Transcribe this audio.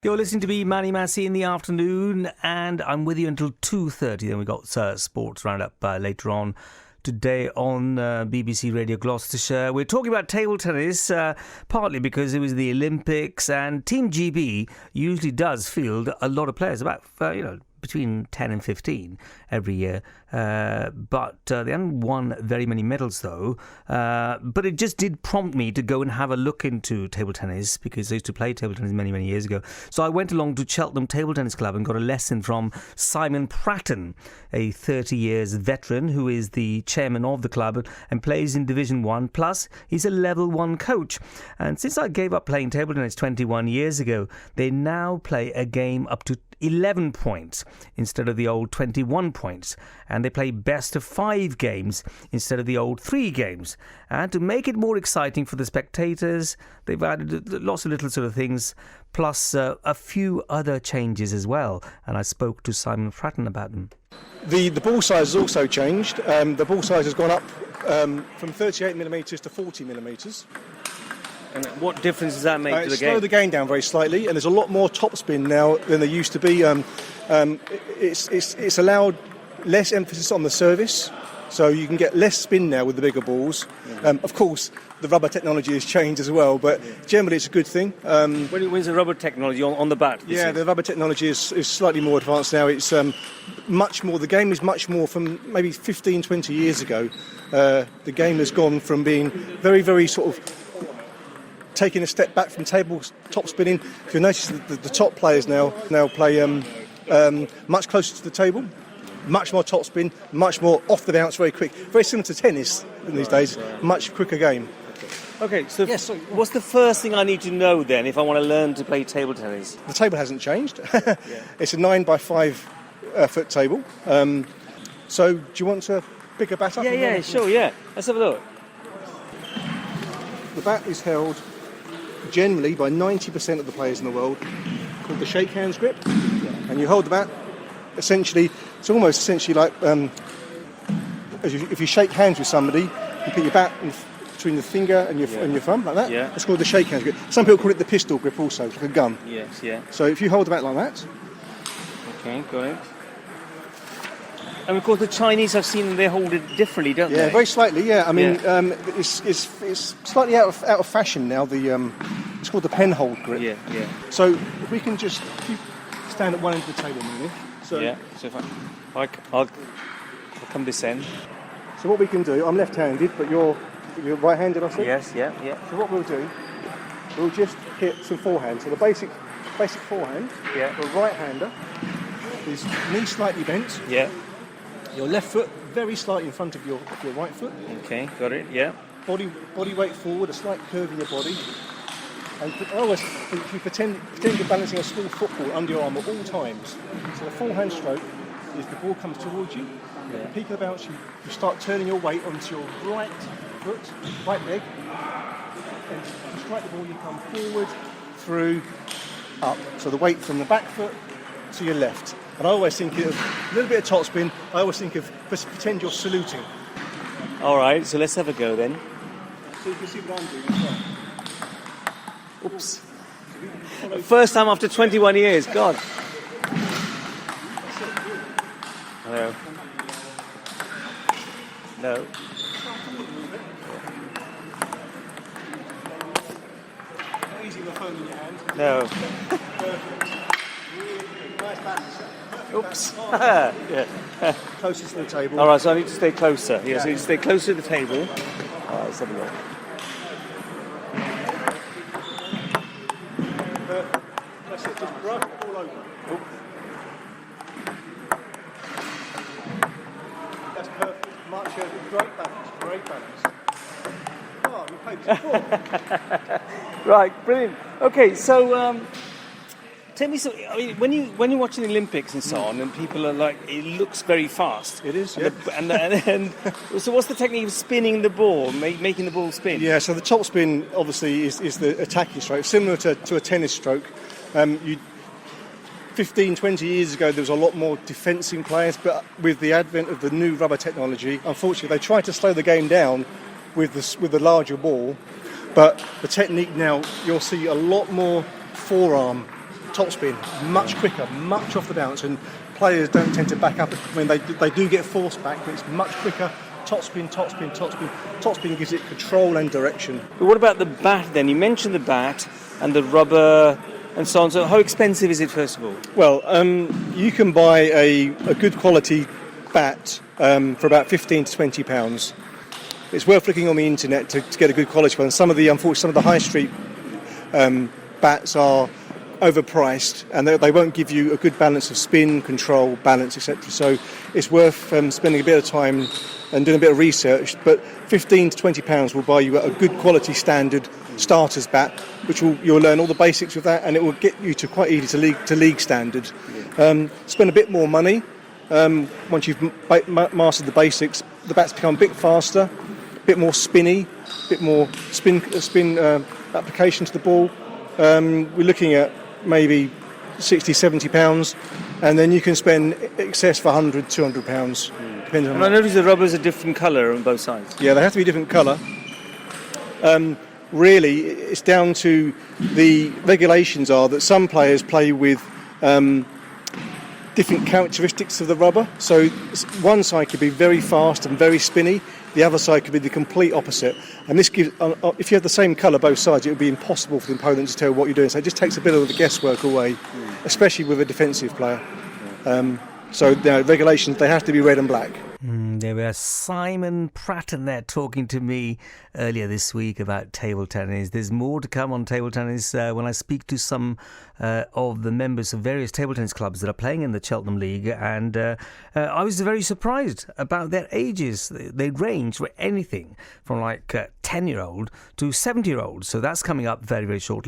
You're listening to me, Manny, Masih, in the afternoon, and I'm with you until 2:30. Then we got Sports Roundup later on today on BBC Radio Gloucestershire. We're talking about table tennis, partly because it was the Olympics, and Team GB usually does field a lot of players, about, between 10 and 15 every year. But they haven't won very many medals, though. But it just did prompt me to go and have a look into table tennis, because I used to play table tennis many, many years ago. So I went along to Cheltenham Table Tennis Club and got a lesson from Simon Pratten, a 30 years veteran who is the chairman of the club and plays in Division 1. Plus, he's a Level 1 coach. And since I gave up playing table tennis 21 years ago, they now play a game up to 11 points instead of the old 21 points, and they play best of 5 games instead of the old 3 games. And to make it more exciting for the spectators, they've added lots of little sort of things, plus a few other changes as well, and I spoke to Simon Pratten about them. The ball size has also changed. The ball size has gone up from 38mm to 40mm. And what difference does that make to the game? Slow the game down very slightly, and there's a lot more topspin now than there used to be. It's allowed less emphasis on the service, so you can get less spin now with the bigger balls. Of course, the rubber technology has changed as well, but generally it's a good thing. When's the rubber technology on the bat? Yeah, the rubber technology is slightly more advanced now. It's much more. The game is much more from maybe 15, 20 years ago. The game has gone from being very, very sort of taking a step back from top spinning. If you notice, the top players now play much closer to the table, much more top spin, much more off the bounce, very quick. Very similar to tennis in these days, much quicker game. Okay, so what's the first thing I need to know then if I want to learn to play table tennis? The table hasn't changed. It's a 9 by 5 foot table. So do you want to pick a bat up? Yeah, sure, yeah. Let's have a look. The bat is held generally by 90% of the players in the world, called the shake hands grip. And you hold the bat, essentially, it's almost essentially like if you shake hands with somebody, you put your bat between the finger and your thumb, like that. Yeah. It's called the shake hands grip. Some people call it the pistol grip also, it's like a gun. Yes, yeah. So if you hold the bat like that. Okay, got it. And of course the Chinese, I've seen them, they hold it differently, don't they? Yeah, very slightly, yeah. I mean, it's slightly out of fashion now, it's called the pen hold grip. Yeah. So if we can just stand at one end of the table, Manny. So if I'll come this end. So what we can do, I'm left-handed, but you're right-handed, I think? Yes, yeah. So what we'll do, we'll just hit some forehand. So the basic forehand, for a right-hander, is knee slightly bent. Yeah. Your left foot very slightly in front of your right foot. Okay, got it, yeah. Body weight forward, a slight curve in your body. And I always think you pretend you're balancing a small football under your arm at all times. So the forehand stroke is the ball comes towards you. At the peak of the bounce, you start turning your weight onto your right foot, right leg. And to strike the ball, you come forward, through, up. So the weight from the back foot to your left. And I always think of a little bit of top spin. I always think of pretend you're saluting. All right, so let's have a go then. So you can see what I'm doing as well. Oops. First time after 21 years, God. Hello. No. Not easy with a phone in your hand. No. Nice balance. Oops. Yeah. Closest to the table. All right, so I need to stay closer. Yeah, so you need to stay closer to the table. All right, let's have a look. That's it, just rub it all over. Oop. That's perfect. Mark shows great balance. Oh, you played this before. Right, brilliant. Okay, so tell me something. I mean, when you're watching the Olympics and so on, and people are like, it looks very fast. It is, yeah. And so, what's the technique of spinning the ball, making the ball spin? Yeah, so the top spin obviously is the attacking stroke, similar to a tennis stroke. 15, 20 years ago, there was a lot more defensing players, but with the advent of the new rubber technology, unfortunately, they tried to slow the game down with the larger ball. But the technique now, you'll see a lot more forearm topspin, much quicker, much off the bounce, and players don't tend to back up. I mean, they do get forced back, but it's much quicker. Topspin. Topspin gives it control and direction. But what about the bat then? You mentioned the bat and the rubber and so on. So how expensive is it, first of all? Well, you can buy a good quality bat for about £15 to £20. It's worth looking on the internet to get a good quality one. Some of the high street bats are overpriced, and they won't give you a good balance of spin, control, balance, etc. So it's worth spending a bit of time and doing a bit of research. But £15 to £20 will buy you a good quality standard starter's bat, which you'll learn all the basics with that, and it will get you to quite easy to league standard. Spend a bit more money. Once you've mastered the basics, the bats become a bit faster, a bit more spinny, a bit more spin application to the ball. We're looking at maybe £60-70, and then you can spend excess for £100, £200, depending on. And I noticed the rubbers are different colour on both sides. Yeah, they have to be different colour. Really, it's down to the regulations are that some players play with different characteristics of the rubber. So one side could be very fast and very spinny. The other side could be the complete opposite. And this gives, if you have the same colour both sides, it would be impossible for the opponent to tell what you're doing. So it just takes a bit of the guesswork away, especially with a defensive player. So the regulations, they have to be red and black. There we are. Simon Pratten there talking to me earlier this week about table tennis. There's more to come on table tennis when I speak to some of the members of various table tennis clubs that are playing in the Cheltenham League, and I was very surprised about their ages. They range for anything from like 10-year-old to 70-year-old. So that's coming up very, very shortly.